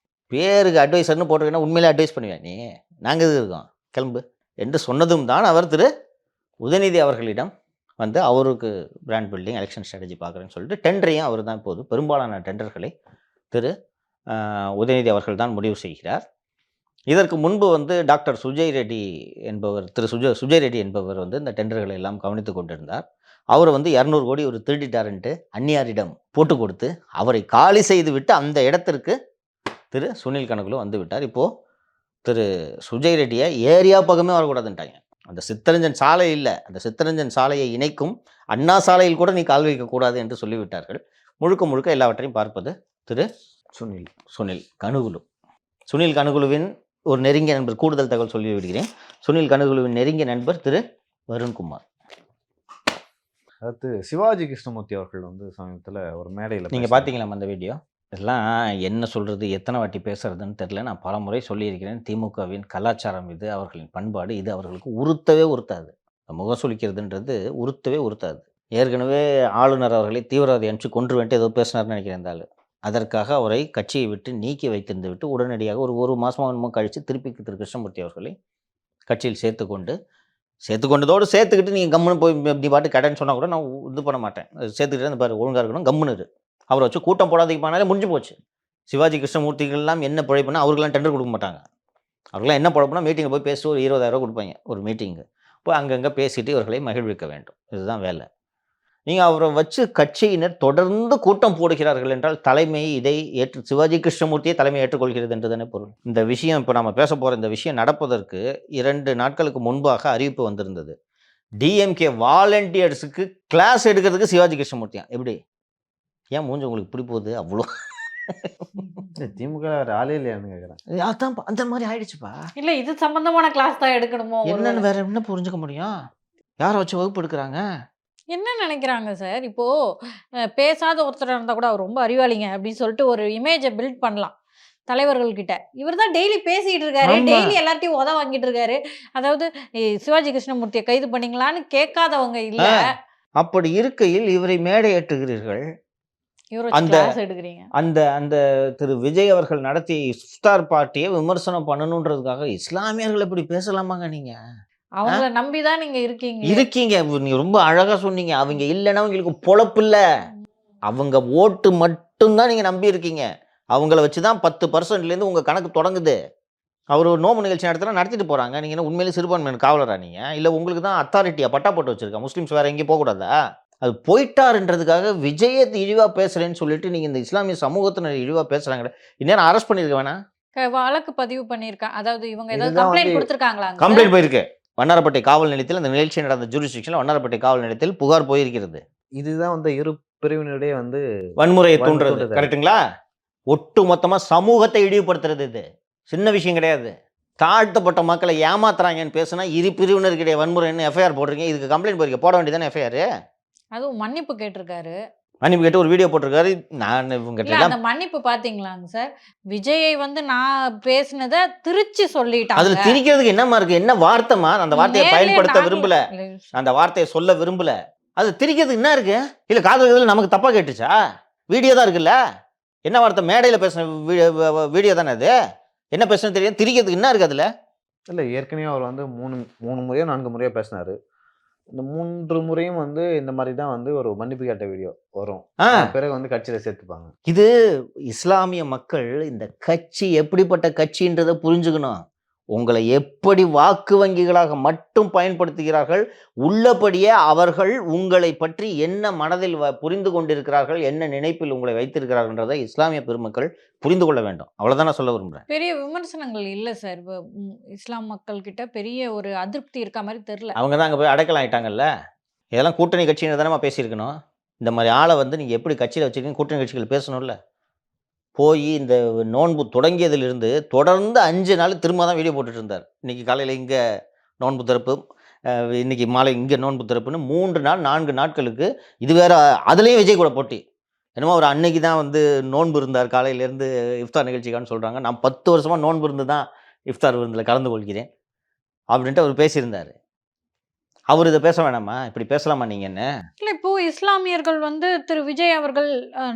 பேருக்கு அட்வைசர்னு போட்டிருக்கேன்னா உண்மையிலே அட்வைஸ் பண்ணுவேன் நீ, நாங்கள் இது இருக்கோம் கிளம்பு என்று சொன்னதும் தான் அவர் திரு உதயநிதி அவர்களிடம் வந்து அவருக்கு பிராண்ட் பில்டிங் எலெக்ஷன் ஸ்ட்ராட்டஜி பார்க்குறேன்னு சொல்லிட்டு டெண்டரையும் அவர் தான் இப்போது பெரும்பாலான டெண்டர்களை திரு உதயநிதி அவர்கள் தான் முடிவு செய்கிறார். இதற்கு முன்பு வந்து டாக்டர் சுஜய் ரெட்டி என்பவர் சுஜய் ரெட்டி என்பவர் வந்து இந்த டெண்டர்களை எல்லாம் கவனித்து கொண்டிருந்தார். அவர் வந்து 200 கோடி ஒரு திருடிட்டாருன்ட்டு அந்நியாரிடம் போட்டு கொடுத்து அவரை காலி செய்து விட்டு அந்த இடத்திற்கு திரு சுனில் கனுகுலு வந்து விட்டார். இப்போது திரு சுஜய் ரெட்டியை ஏரியா பக்கமே வரக்கூடாதுன்ட்டாங்க. அந்த சித்தரஞ்சன் சாலை இல்லை, அந்த சித்தரஞ்சன் சாலையை இணைக்கும் அண்ணா சாலையில் கூட நீ கால் வைக்கக்கூடாது என்று சொல்லிவிட்டார்கள். முழுக்க முழுக்க எல்லாவற்றையும் பார்ப்பது திரு சுனில் கனுகுலு. சுனில் கனுகுலுவின் ஒரு நெருங்கிய நண்பர், கூடுதல் தகவல் சொல்லி விடுகிறேன். சுனில் கனுகுலுவின் நெருங்கிய நண்பர் திரு வருண்குமார். அடுத்து சிவாஜி கிருஷ்ணமூர்த்தி அவர்கள் வந்து சமீபத்தில் ஒரு மேடையில் நீங்கள் பார்த்தீங்களா அந்த வீடியோ? இதெல்லாம் என்ன சொல்கிறது, எத்தனை வாட்டி பேசுறதுன்னு தெரில. நான் பல முறை சொல்லியிருக்கிறேன், திமுகவின் கலாச்சாரம் இது, அவர்களின் பண்பாடு இது, அவர்களுக்கு உறுத்தவே உறுத்தாது. முகசொலிக்கிறதுன்றது உறுத்தவே உறுத்தாது. ஏற்கனவே ஆளுநர் அவர்களை தீவிரவாதி அனுப்பிச்சு கொன்று வந்துட்டு ஏதோ பேசினார்னு நினைக்கிறேன் இந்த ஆள். அதற்காக அவரை கட்சியை விட்டு நீக்கி வைத்திருந்து விட்டு உடனடியாக ஒரு மாதமாக கழித்து திருப்பி திரு கிருஷ்ணமூர்த்தி அவர்களை கட்சியில் சேர்த்துக்கொண்டதோடு சேர்த்துக்கிட்டு நீங்கள் கம்முன்னு போய் நீ பாட்டு கடைன்னு சொன்னால் கூட நான் இது பண்ண மாட்டேன், சேர்த்துக்கிட்டு அந்த பாரு ஒழுங்காக இருக்கணும், கம்முன்னு இரு, அவரை வச்சு கூட்டம் போடாதீங்க போனாலே முடிஞ்சு போச்சு. சிவாஜி கிருஷ்ணமூர்த்திகள்லாம் என்ன பிழைப்புனா அவர்களாம் டெண்டர் கொடுக்க மாட்டாங்க. அவர்களாம் என்ன பிழைப்புனா மீட்டிங்கில் போய் பேசி ஒரு 20,000 கொடுப்பாங்க ஒரு மீட்டிங்கு, போய் அங்கங்கே பேசிட்டு இவர்களை மகிழ்விக்க வேண்டும். இதுதான் வேலை. நீங்கள் அவரை வச்சு கட்சியினர் தொடர்ந்து கூட்டம் போடுகிறார்கள் என்றால் தலைமை இதை சிவாஜி கிருஷ்ணமூர்த்தியை தலைமை ஏற்றுக்கொள்கிறது என்று தானே பொருள். இந்த விஷயம் இப்போ நம்ம பேச போகிற இந்த விஷயம் நடப்பதற்கு 2 நாட்களுக்கு முன்பாக அறிவிப்பு வந்திருந்தது. டிஎம்கே வாலண்டியர்ஸுக்கு கிளாஸ் எடுக்கிறதுக்கு சிவாஜி கிருஷ்ணமூர்த்தியா? எப்படி ஏன் மூஞ்சி உங்களுக்கு இப்படி போகுது அவ்வளோ? திமுக ஆளே இல்லையான்னு கேட்குறேன். அதான் அந்த மாதிரி ஆயிடுச்சுப்பா. இல்லை, இது சம்பந்தமான கிளாஸ் தான் எடுக்கணுமோ? என்னன்னு வேற என்ன புரிஞ்சுக்க முடியும்? யாரை வச்சு வகுப்பு எடுக்கிறாங்க? என்ன நினைக்கிறாங்க சார்? இப்போது பேசாத ஒருத்தர் இருந்தால் கூட அவர் ரொம்ப அறிவாளிங்க அப்படின்னு சொல்லிட்டு ஒரு இமேஜை பில்ட் பண்ணலாம் தலைவர்கள்கிட்ட. இவர் தான் டெய்லி பேசிகிட்டு இருக்காரு, டெய்லி எல்லார்ட்டையும் உத வாங்கிட்டு இருக்காரு. அதாவது சிவாஜி கிருஷ்ணமூர்த்தியை கைது பண்ணீங்களான்னு கேட்காதவங்க இல்லை. அப்படி இருக்கையில் இவரை மேடை ஏற்றுகிறீர்கள், அந்த எடுக்கிறீங்க. அந்த திரு விஜய் அவர்கள் நடத்திய இஃப்தார் பார்ட்டியை விமர்சனம் பண்ணணுன்றதுக்காக இஸ்லாமியர்கள் எப்படி பேசலாமாங்க? நீங்க அவங்கள நம்பிதான் நீங்க இருக்கீங்க. நீங்க ரொம்ப அழகா சொன்னீங்க. அவங்க இல்லைன்னா அவங்களுக்கு பொழப்பு இல்லை, அவங்க ஓட்டு மட்டும்தான் நீங்க நம்பி இருக்கீங்க. அவங்கள வச்சுதான் 10%லேருந்து உங்க கணக்கு தொடங்குது. அவர் ஒரு நோம்பு நிகழ்ச்சி நடத்திட்டு போறாங்க. நீங்க என்ன உண்மையிலே சிறுபான்மையினர் காவலரா நீங்க? இல்லை உங்களுக்கு தான் அத்தாரிட்டியா பட்டா போட்டு வச்சிருக்கா? முஸ்லீம்ஸ் வேற எங்கேயும் போகக்கூடாதா? அது போயிட்டாருன்றதுக்காக விஜயை இழிவா பேசுறேன்னு சொல்லிட்டு நீங்க இந்த இஸ்லாமிய சமூகத்தினர் இழிவா பேசுறாங்க. இன்னும் அரெஸ்ட் பண்ணிருக்க வேணா? வழக்கு பதிவு பண்ணியிருக்கேன். அதாவது இவங்க ஏதாவது கம்ப்ளைண்ட் கொடுத்துருக்காங்களா? கம்ப்ளைண்ட் போயிருக்கு. வண்ணாரப்பேட்டை காவல் நிலையத்தில் அந்த நிகழ்ச்சி நடந்த ஜூரிஸ்டிக்ஷன்ல வண்ணாரப்பேட்டை காவல் நிலையத்தில் புகார் போயிருக்கிறது. இதுதான் வந்து இரு பிரிவினருடைய வந்து வன்முறையை தூண்டுறது. கரெக்டுங்களா? ஒட்டு மொத்தமா சமூகத்தை இழிவுபடுத்துறது. இது சின்ன விஷயம் கிடையாது. தாழ்த்தப்பட்ட மக்களை ஏமாத்துறாங்கன்னு பேசுனா இரு பிரிவினருக்கிடையே வன்முறைன்னு எஃப்ஐஆர் போட்டிருக்கீங்க. இதுக்கு கம்ப்ளைண்ட் போயிருக்க போட வேண்டியதானே எஃப்ஐஆர்? அதுவும் மன்னிப்பு கேட்டிருக்காரு. மன்னிப்பு கேட்டு ஒரு வீடியோ போட்டிருக்காரு. நான் அந்த மன்னிப்பு பாத்தீங்களாங்க சார்? விஜயை வந்து நான் பேசினதை திருச்சி சொல்லிட்டாங்க. அதுல திரிக்கிறதுக்கு என்னமா இருக்கு? என்ன வார்த்தைமா? அந்த வார்த்தையை பயன்படுத்த விரும்பல, அந்த வார்த்தையை சொல்ல விரும்பல. அது திரிக்கிறதுக்கு என்ன இருக்கு? இல்ல காதல் நமக்கு தப்பா கேட்டுச்சா? வீடியோ தான் இருக்குல்ல. என்ன வார்த்தை? மேடையில பேசின வீடியோ தானே அது. என்ன பேசுறது தெரியும். திரிக்கிறதுக்கு என்ன இருக்கு அதுல? இல்லை, ஏற்கனவே அவர் வந்து 3 முறையோ 4 முறையோ பேசினாரு. இந்த 3 முறையும் வந்து இந்த மாதிரி தான் வந்து ஒரு மன்னிப்பு கேட்ட வீடியோ வரும். பிறகு வந்து கட்சியில சேர்த்துப்பாங்க. இது இஸ்லாமிய மக்கள் இந்த கட்சி எப்படிப்பட்ட கட்சின்றதை புரிஞ்சுக்கணும். உங்களை எப்படி வாக்கு வங்கிகளாக மட்டும் பயன்படுத்துகிறார்கள், உள்ளபடியே அவர்கள் உங்களை பற்றி என்ன மனதில் புரிந்து கொண்டிருக்கிறார்கள், என்ன நினைப்பில் உங்களை வைத்திருக்கிறார்கள்ன்றதை இஸ்லாமிய பெருமக்கள் புரிந்து கொள்ள வேண்டும். அவ்வளவுதான் சொல்ல விரும்புறேன். பெரிய விமர்சனங்கள் இல்லை சார். இஸ்லாம் மக்கள் கிட்ட பெரிய ஒரு அதிருப்தி இருக்க மாதிரி தெரியல. அவங்க தான் அங்கே போய் அடக்கலாம் ஆயிட்டாங்கல்ல. இதெல்லாம் கூட்டணி கட்சின்னு தானே பேசியிருக்கணும். இந்த மாதிரி ஆளை வந்து நீங்கள் எப்படி கட்சியில் வச்சுருக்கீங்க? கூட்டணி கட்சிகள் பேசணும்ல. போய் இந்த நோன்பு தொடங்கியதிலிருந்து தொடர்ந்து 5 நாள் திரும்ப தான் வீடியோ போட்டுட்டு இருந்தார். இன்னைக்கு காலையில் இங்கே நோன்பு திறப்பு, இன்னைக்கு மாலை இங்கே நோன்பு திறப்புன்னு 3 நாள் 4 நாட்களுக்கு. இது வேற, அதுலேயும் விஜய் கூட போட்டி. என்னமோ அவர் அன்னைக்கு தான் வந்து நோன்பு இருந்தார் காலையிலேருந்து இஃப்தார் நிகழ்ச்சிக்கான்னு சொல்கிறாங்க. நான் 10 வருஷமாக நோன்பு இருந்து தான் இஃப்தார் விருந்தில் கலந்து கொள்கிறேன் அப்படின்ட்டு அவர் பேசியிருந்தார். அவர் இதை பேச வேணாமா? இப்படி பேசலாமா நீங்கள் என்ன? இல்ல இப்போ இஸ்லாமியர்கள் வந்து திரு விஜய் அவர்கள்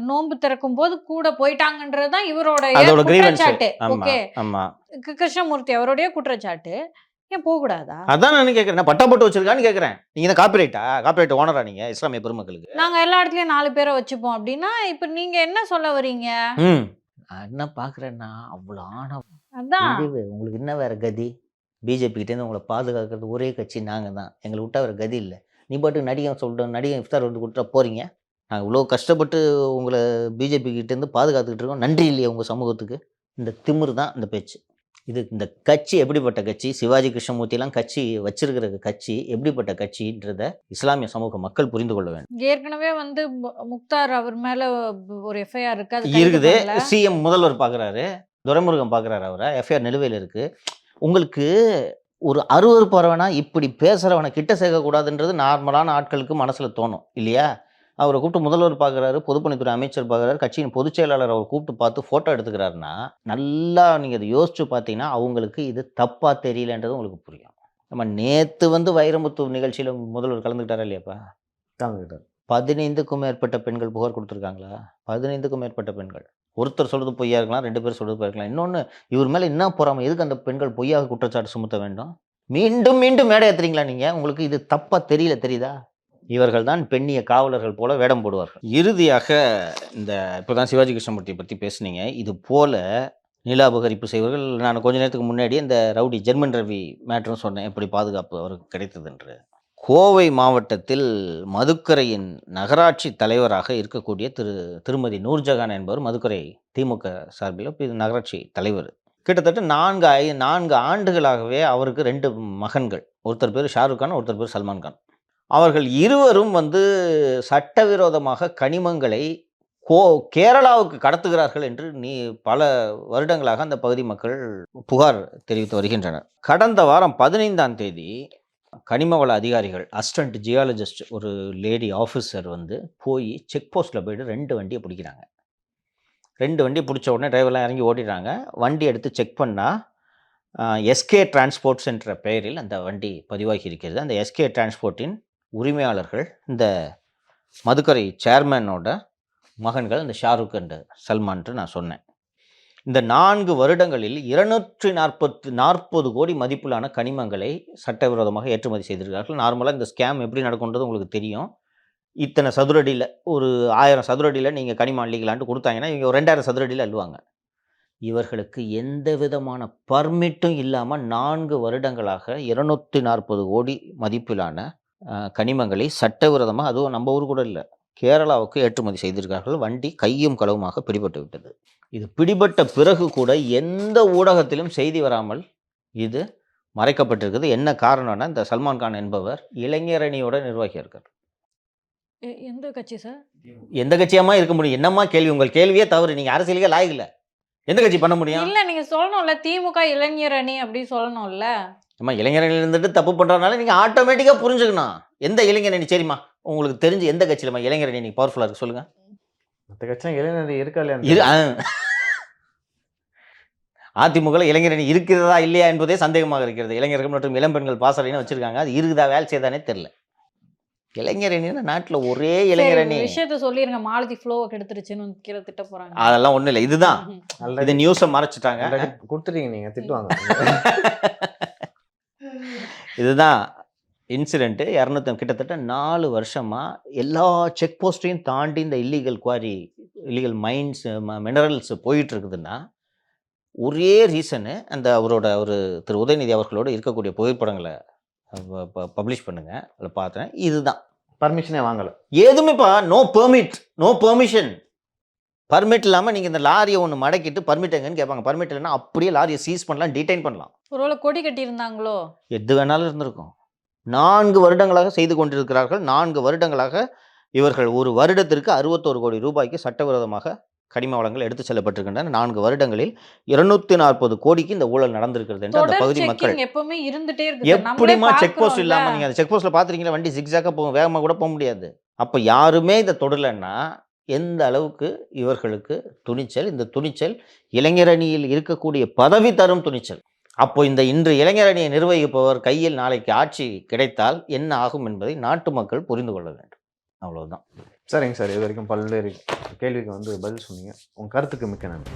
நோன்பு திறக்கும் போது கூட போயிட்டாங்கன்றது தான் இவரோட அதோட கிரீவன்ஸ். குற்றச்சாட்டு. ஆமாம் ஓகே, ஆமாம், கிருஷ்ணமூர்த்தி அவருடைய குற்றச்சாட்டு. ஏன் போக கூடாதா? அதான் நான் கேட்குறேன். நான் பட்டா போட்டு வச்சிருக்கான்னு கேட்குறேன். நீங்கள் தான் காப்பிரைட் ஓனரா நீங்கள் இஸ்லாமிய பெருமக்களுக்கு? நாங்க எல்லா இடத்துலயும் 4 பேரை வச்சுப்போம் அப்படின்னா இப்ப நீங்க என்ன சொல்ல வரீங்க? நான் என்ன பார்க்குறேன்னா, அவ்வளோ ஆணவம். அதான் உங்களுக்கு என்ன வேற கதி? பிஜேபி கிட்டேருந்து உங்களை பாதுகாக்கிறது ஒரே கட்சி நாங்கள் தான். எங்களை விட்டா வேறு கதி இல்லை. நீ பாட்டுக்கு நடிகன் சொல்லிட்டோம், நடிகன் இஃப்தார் வந்து கொடுத்தா போகிறீங்க. நாங்கள் இவ்வளோ கஷ்டப்பட்டு உங்களை பிஜேபி கிட்டேருந்து பாதுகாத்துக்கிட்டு இருக்கோம். நன்றி இல்லையா உங்கள் சமூகத்துக்கு? இந்த திமிரு தான் இந்த பேச்சு. இந்த கட்சி எப்படிப்பட்ட கட்சி? சிவாஜி கிருஷ்ணமூர்த்திலாம் கட்சி வச்சிருக்கிற கட்சி எப்படிப்பட்ட கட்சின்றத இஸ்லாமிய சமூக மக்கள் புரிந்து கொள்ள வேண்டும். ஏற்கனவே வந்து முக்தார் அவர் மேல ஒரு எஃப்ஐஆர் இருக்கு. அது கைது இருக்குது. பண்ணல. சிஎம் முதல்வர் பார்க்குறாரு, துரைமுருகன் பார்க்குறாரு, அவரை எஃப்ஐஆர் நிலுவையில் இருக்குது. உங்களுக்கு ஒரு அருவருப்பு வரவேனா இப்படி பேசுகிறவனை கிட்ட சேர்க்கக்கூடாதுன்றது நார்மலான ஆட்களுக்கு மனசில் தோணும் இல்லையா? அவரை கூப்பிட்டு முதல்வர் பார்க்குறாரு, பொதுப்பணித்துறை அமைச்சர் பார்க்குறாரு, கட்சியின் பொதுச் செயலாளர் அவர் கூப்பிட்டு பார்த்து ஃபோட்டோ எடுத்துக்கிறாருன்னா, நல்லா நீங்கள் அதை யோசிச்சு பார்த்தீங்கன்னா அவங்களுக்கு இது தப்பாக தெரியலன்றது உங்களுக்கு புரியும். நம்ம நேற்று வந்து வைரமுத்து நிகழ்ச்சியில் முதல்வர் கலந்துக்கிட்டாரா இல்லையாப்பா? கலந்துக்கிட்டார். 15க்கும் மேற்பட்ட பெண்கள் புகார் கொடுத்துருக்காங்களா? 15க்கும் மேற்பட்ட பெண்கள். ஒருத்தர் சொல்கிறது பொய்யா இருக்கலாம், 2 பேர் சொல்கிறது பொய்யா இருக்கலாம். இன்னொன்று, இவர் மேலே என்ன போறாமல் எதுக்கு அந்த பெண்கள் பொய்யாக குற்றச்சாட்டு சுமத்த வேண்டும்? மீண்டும் மீண்டும் மேடை ஏற்றுறீங்களா நீங்கள்? உங்களுக்கு இது தப்பாக தெரியல, தெரியுதா? இவர்கள் தான் பெண்ணிய காவலர்கள் போல வேடம் போடுவார்கள். இறுதியாக இந்த இப்போ தான் சிவாஜி கிருஷ்ணமூர்த்தியை பற்றி பேசுனீங்க. இது போல நில அபகரிப்பு செய்வர்கள், நான் கொஞ்ச நேரத்துக்கு முன்னாடி இந்த ரவுடி ஜெர்மன் ரவி மேட்டரும் சொன்னேன், எப்படி பாதுகாப்பு அவருக்கு கிடைத்தது என்று. கோவை மாவட்டத்தில் மதுக்கரையின் நகராட்சி தலைவராக இருக்கக்கூடிய திருமதி நூர்ஜஹான் என்பவர் மதுக்கரை திமுக சார்பில் இப்போ நகராட்சி தலைவர். கிட்டத்தட்ட 4 ஆண்டுகளாகவே அவருக்கு 2 மகன்கள். ஒருத்தர் பேர் ஷாருக் கான், ஒருத்தர் பேர் சல்மான் கான். அவர்கள் இருவரும் வந்து சட்டவிரோதமாக கனிமங்களை கேரளாவுக்கு கடத்துகிறார்கள் என்று பல வருடங்களாக அந்த பகுதி மக்கள் புகார் தெரிவித்து வருகின்றனர். கடந்த வாரம் 15ஆம் தேதி கனிமவள அதிகாரிகள், அசிஸ்டன்ட் ஜியாலஜிஸ்ட் ஒரு லேடி ஆஃபீஸர் வந்து போய் செக் போஸ்ட்டில் போய்ட்டு 2 வண்டியை பிடிக்கிறாங்க. 2 வண்டியை பிடிச்ச உடனே டிரைவர்லாம் இறங்கி ஓட்டிடுறாங்க. வண்டி எடுத்து செக் பண்ணால் எஸ்கே டிரான்ஸ்போர்ட்ஸ் என்ற பெயரில் அந்த வண்டி பதிவாகி இருக்கிறது. அந்த எஸ்கே டிரான்ஸ்போர்ட்டின் உரிமையாளர்கள் இந்த மதுக்கரை சேர்மேனோட மகன்கள், இந்த ஷாருக் அண்ட் சல்மான்ட்டு நான் சொன்னேன். இந்த 4 வருடங்களில் 240 கோடி மதிப்பிலான கனிமங்களை சட்டவிரோதமாக ஏற்றுமதி செய்திருக்கிறார்கள். நார்மலாக இந்த ஸ்கேம் எப்படி நடக்கும்ன்றது உங்களுக்கு தெரியும். இத்தனை சதுரடியில், ஒரு 1000 சதுரடியில் நீங்கள் கனிமம் அள்ளிக்கலான்ட்டு கொடுத்தாங்கன்னா இவங்க ஒரு 2000 சதுரடியில் அள்ளுவாங்க. இவர்களுக்கு எந்த விதமான பர்மிட்டும் இல்லாமல் 4 வருடங்களாக 240 கோடி மதிப்பிலான கனிமங்களை சட்டவிரோதமாக, அதுவும் நம்ம ஊர் கூட இல்லை, கேரளாவுக்கு ஏற்றுமதி செய்திருக்கிறார்கள். வண்டி கையும் களவுமாக பிடிபட்டு விட்டது. இது பிடிபட்ட பிறகு கூட எந்த ஊடகத்திலும் செய்தி வராமல் இது மறைக்கப்பட்டிருக்குது. என்ன காரணம்னா, இந்த சல்மான் கான் என்பவர் இளைஞரணியோட நிர்வாகியாக இருக்கார். எந்த கட்சி சார்? எந்த கட்சியாமா இருக்க முடியும்? என்னம்மா கேள்வி? உங்கள் கேள்வியே தவறு. நீங்கள் அரசியலுக்கே லாயக்கு. எந்த கட்சி பண்ண முடியும்? இல்ல, நீங்க சொல்லணும்ல திமுக இளைஞர் அணி அப்படி சொல்லணும்ல. அம்மா, இளைஞரணியில் இருந்துட்டு தப்பு பண்ணுறதுனால நீங்கள் ஆட்டோமேட்டிக்காக புரிஞ்சுக்கணும் எந்த இளைஞரணி. சரிம்மா, உங்களுக்கு தெரிஞ்சு எந்த கட்சியிலம்மா இளைஞரணி நீங்கள் பவர்ஃபுல்லாக இருக்குது சொல்லுங்கள். மற்ற கட்சிலாம் இளைஞரணி இருக்கா இல்லையா? அதிமுக இளைஞரணி இருக்கிறதா இல்லையா என்பதே சந்தேகமாக இருக்கிறது. இளைஞர்கள் மற்றும் இளம்பெண்கள் பாசறைன்னு வச்சுருக்காங்க. அது இருக்குதா, வேலை செய்தானே தெரில. இளைஞரணின்னா நாட்டில் ஒரே இளைஞரணி. விஷயத்த சொல்லிருங்க, மாலதி ஃப்ளோவை கெடுத்துருச்சுன்னு கீழே திட்ட போறாங்க. அதெல்லாம் ஒன்றும் இல்லை. இதுதான் இது நியூஸை மறைச்சிட்டாங்க. கொடுத்துட்டீங்க, நீங்கள் திட்டுவாங்க. இதுதான் இன்சிடென்ட்டு. கிட்டத்தட்ட 4 வருஷமாக எல்லா செக் போஸ்ட்டையும் தாண்டி இந்த illegal quarry, illegal mines, minerals போயிட்டு இருக்குதுன்னா ஒரே ரீசனு, அந்த ஒரு திரு உதயநிதி அவர்களோடு இருக்கக்கூடிய புகைப்படங்களை பப்ளிஷ் பண்ணுங்க, அதில் பார்த்தேன். இதுதான் பர்மிஷனே வாங்கலை. எதுவுமேப்பா no permit, no permission. Permit இல்லாமல் நீங்கள் இந்த லாரியை ஒன்று மடக்கிட்டு பர்மிட் எங்கன்னு கேட்பாங்க. பர்மிட் இல்லைன்னா அப்படியே லாரியை சீஸ் பண்ணலாம், டீடைன் பண்ணலாம். ஒருவேளை கொடி கட்டியிருந்தாங்களோ? எது வேணாலும் இருந்திருக்கும். 4 வருடங்களாக செய்து கொண்டிருக்கிறார்கள். 4 வருடங்களாக இவர்கள் ஒரு வருடத்திற்கு 61 கோடி ரூபாய்க்கு சட்டவிரோதமாக கனிம வளங்கள் எடுத்து செல்லப்பட்டிருக்கின்றன. 4 வருடங்களில் 240 கோடிக்கு இந்த ஊழல் நடந்திருக்கிறது என்று அந்த தொடர் பகுதி மக்கள். செக்கிங் எப்பவுமே இருந்துட்டே இருக்கு சார். நம்மளே எப்படிமா செக் போஸ்ட் பார்க்குறோம்ல. இல்லாம நீங்க அந்த செக் போஸ்ட்ல பாத்துறீங்களா, வண்டி ஜிக்ஸாக்கா போகும், வேகமா கூட போக முடியாது. அப்ப யாருமே இதை தொடலைன்னா எந்த அளவுக்கு இவர்களுக்கு துணிச்சல், இந்த துணிச்சல் இளைஞரணியில் இருக்கக்கூடிய பதவி தரும் துணிச்சல். அப்போ இந்த இன்று இளைஞரணியை நிர்வகிப்பவர் கையில் நாளைக்கு ஆட்சி கிடைத்தால் என்ன ஆகும் என்பதை நாட்டு மக்கள் புரிந்து கொள்ள வேண்டும். அவ்வளவுதான். சரிங்க சார், இது வரைக்கும் பல்வேறு கேள்விக்கு வந்து பதில் சொன்னீங்க. உங்க கருத்துக்கு மிக்க நன்றி.